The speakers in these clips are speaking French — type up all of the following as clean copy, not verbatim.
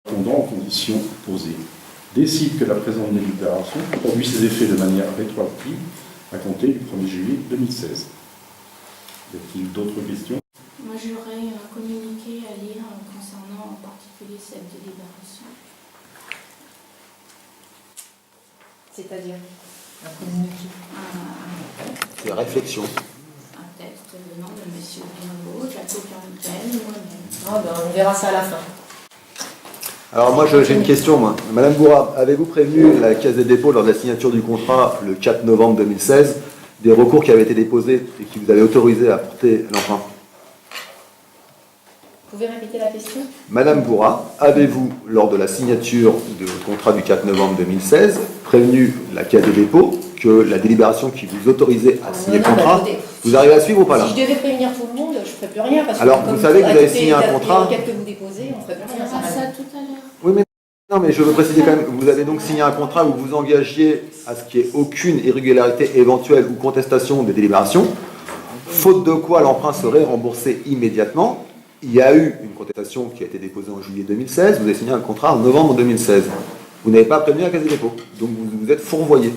Répondant aux conditions posées, décide que la présente délibération produit ses effets de manière rétroactive à compter du 1er juillet 2016. Y a-t-il d'autres questions? Moi, j'aurais un communiqué à lire concernant en particulier cette délibération. C'est-à-dire un communiqué. C'est réflexion. Un texte venant de M. Bienveau, Jaco Carmichael et moi-même. Ah ben, on verra ça à la fin. Alors moi j'ai une question. Moi. Madame Bourra, avez-vous prévenu la Caisse des dépôts lors de la signature du contrat le 4 novembre 2016 des recours qui avaient été déposés et qui vous avaient autorisé à porter l'emprunt? Vous pouvez répéter la question? Madame Bourra, avez-vous, lors de la signature du contrat du 4 novembre 2016, prévenu la Caisse des dépôts que la délibération qui vous autorisait à signer le contrat, vous arrivez à suivre ou pas là? Si je devais prévenir tout le monde, je ne ferais plus rien. Parce alors, que vous savez que vous avez signé un contrat. Les requêtes que vous déposez, on ne ferait plus On rien. verra ça tout à l'heure. Oui, mais non, mais je veux préciser quand même, vous avez donc signé un contrat où vous engagiez à ce qu'il n'y ait aucune irrégularité éventuelle ou contestation des délibérations, faute de quoi l'emprunt serait remboursé immédiatement. Il y a eu une contestation qui a été déposée en juillet 2016, vous avez signé un contrat en novembre 2016. Vous n'avez pas prévenu la Caisse des dépôts, donc vous vous êtes fourvoyé.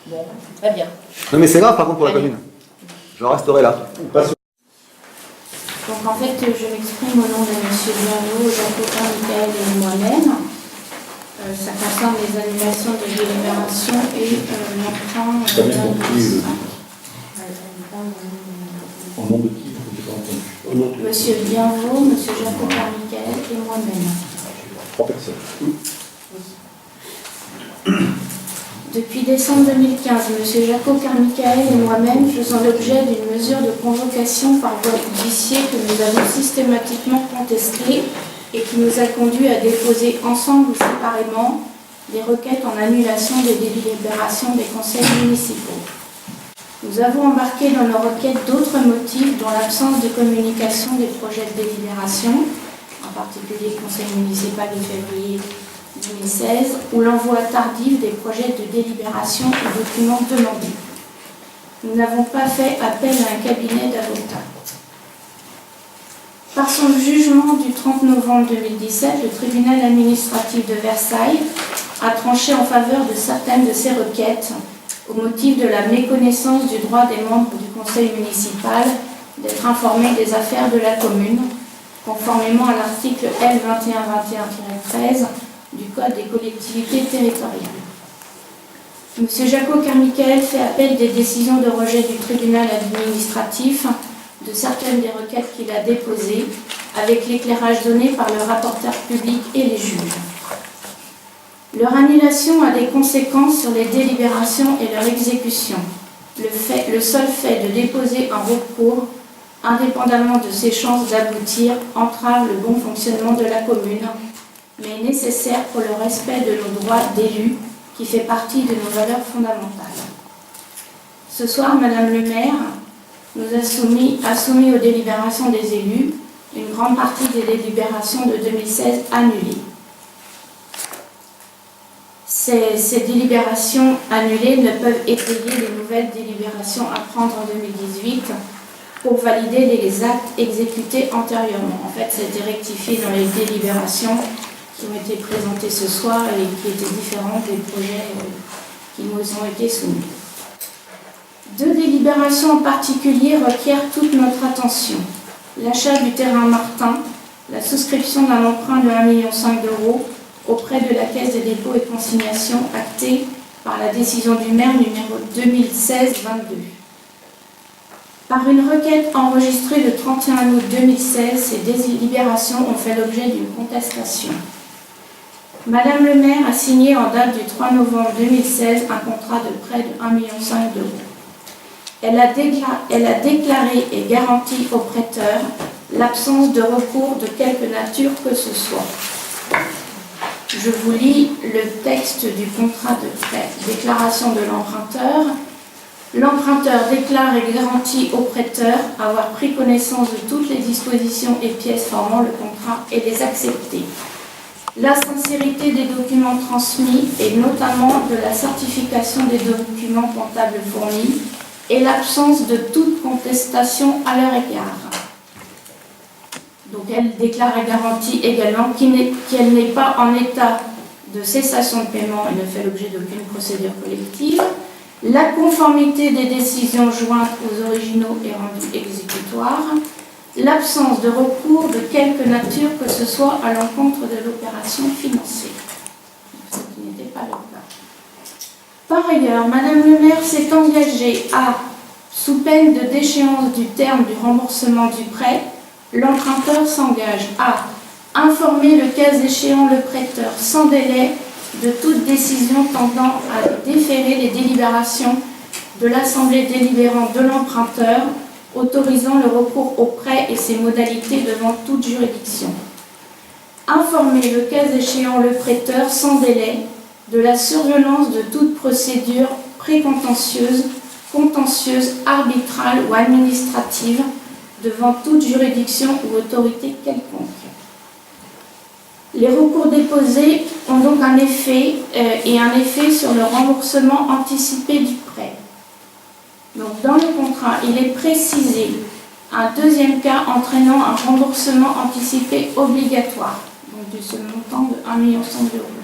Bon, très bien. Non mais c'est grave par contre pour la commune. J'en resterai là. Donc en fait, je m'exprime au nom de M. Bienveau, Jaco Carmichael et moi-même. Ça concerne les annulations de délibération et l'emprunt. J'ai bien compris. Au nom de qui? Je n'ai pas entendu. Au nom de Monsieur Bienveau, M. Jaco Carmichael et moi-même. 3 personnes. Depuis décembre 2015, M. Jaco Carmichael et moi-même faisons l'objet d'une mesure de convocation par voie d'huissier que nous avons systématiquement contestée et qui nous a conduit à déposer ensemble ou séparément des requêtes en annulation des délibérations des conseils municipaux. Nous avons embarqué dans nos requêtes d'autres motifs dont l'absence de communication des projets de délibération, en particulier le conseil municipal de février 2016, ou l'envoi tardif des projets de délibération et documents demandés. Nous n'avons pas fait appel à un cabinet d'avocats. Par son jugement du 30 novembre 2017, le tribunal administratif de Versailles a tranché en faveur de certaines de ces requêtes au motif de la méconnaissance du droit des membres du conseil municipal d'être informés des affaires de la commune, conformément à l'article L2121-13 du Code des collectivités territoriales. M. Jaco Carmichael fait appel des décisions de rejet du tribunal administratif de certaines des requêtes qu'il a déposées, avec l'éclairage donné par le rapporteur public et les juges. Leur annulation a des conséquences sur les délibérations et leur exécution. Le seul fait de déposer un recours, indépendamment de ses chances d'aboutir, entrave le bon fonctionnement de la commune, mais est nécessaire pour le respect de nos droits d'élus, qui fait partie de nos valeurs fondamentales. Ce soir, Madame le maire nous a soumis aux délibérations des élus une grande partie des délibérations de 2016 annulées. Ces délibérations annulées ne peuvent étayer les nouvelles délibérations à prendre en 2018 pour valider les actes exécutés antérieurement. En fait, c'était rectifié dans les délibérations qui ont été présentées ce soir et qui étaient différentes des projets qui nous ont été soumis. 2 délibérations en particulier requièrent toute notre attention. L'achat du terrain Martin, la souscription d'un emprunt de 1,5 million d'euros auprès de la Caisse des dépôts et consignations actée par la décision du maire numéro 2016-22. Par une requête enregistrée le 31 août 2016, ces délibérations ont fait l'objet d'une contestation. Madame le maire a signé en date du 3 novembre 2016 un contrat de prêt de 1,5 million d'euros. Elle a déclaré et garanti au prêteur l'absence de recours de quelque nature que ce soit. Je vous lis le texte du contrat de prêt. Déclaration de l'emprunteur. L'emprunteur déclare et garantit au prêteur avoir pris connaissance de toutes les dispositions et pièces formant le contrat et les accepter. la sincérité des documents transmis et notamment de la certification des documents comptables fournis et l'absence de toute contestation à leur égard. Donc elle déclare et garantit également qu'elle n'est pas en état de cessation de paiement et ne fait l'objet d'aucune procédure collective. La conformité des décisions jointes aux originaux est rendue exécutoire. L'absence de recours de quelque nature que ce soit à l'encontre de l'opération financée. Ce qui n'était pas le cas. Par ailleurs, Madame le maire s'est engagée à, sous peine de déchéance du terme du remboursement du prêt, l'emprunteur s'engage à informer le cas échéant le prêteur sans délai de toute décision tendant à déférer les délibérations de l'assemblée délibérante de l'emprunteur autorisant le recours au prêt et ses modalités devant toute juridiction. Informer le cas échéant le prêteur sans délai de la survenance de toute procédure précontentieuse, contentieuse, arbitrale ou administrative devant toute juridiction ou autorité quelconque. Les recours déposés ont donc un effet sur le remboursement anticipé du prêt. Donc, dans le contrat, il est précisé un deuxième cas entraînant un remboursement anticipé obligatoire, donc de ce montant de 1,1 million d'euros.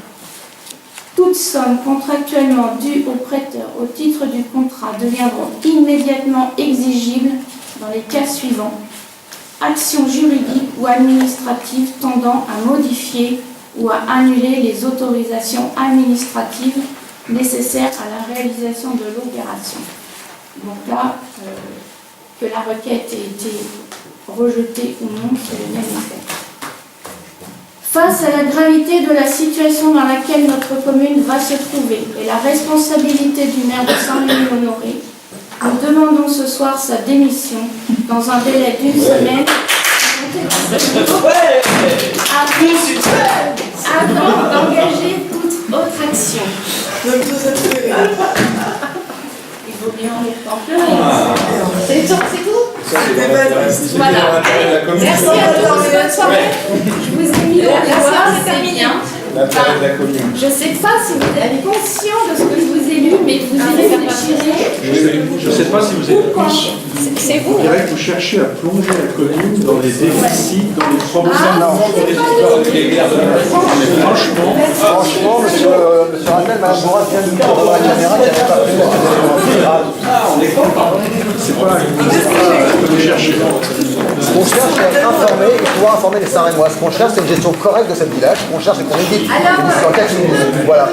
Toutes sommes contractuellement dues au prêteur au titre du contrat deviendront immédiatement exigibles dans les cas suivants: actions juridiques ou administratives tendant à modifier ou à annuler les autorisations administratives nécessaires à la réalisation de l'opération. Donc là, que la requête ait été rejetée ou non, c'est le même effet. Face à la gravité de la situation dans laquelle notre commune va se trouver et la responsabilité du maire de Saint-Louis-Honoré, nous demandons ce soir sa démission dans un délai d'1 semaine avant d'engager toute autre action. Il vaut bien en temps pleurer. C'est tout. Voilà. Merci à tous. Bonne soirée. Je vous ai mis au revoir, c'est bien. Je ne sais pas si vous êtes conscient de ce que je vous ai lu, mais vous y réfléchirez. Je ne sais pas si vous êtes conscient. C'est vous. On dirait que vous cherchez à plonger la commune dans les déficits, dans les problèmes. Franchement, monsieur Rattel, Mme Bourras vient de dire devant la caméra qu'elle n'avait pas fait. C'est pas ce que vous cherchez. Ce qu'on cherche, c'est être informé et pouvoir informer les Saint-Rémois. Ce qu'on cherche, c'est une gestion correcte de ce village. Ce qu'on cherche, c'est qu'on évite une mission en 4 minutes. Voilà.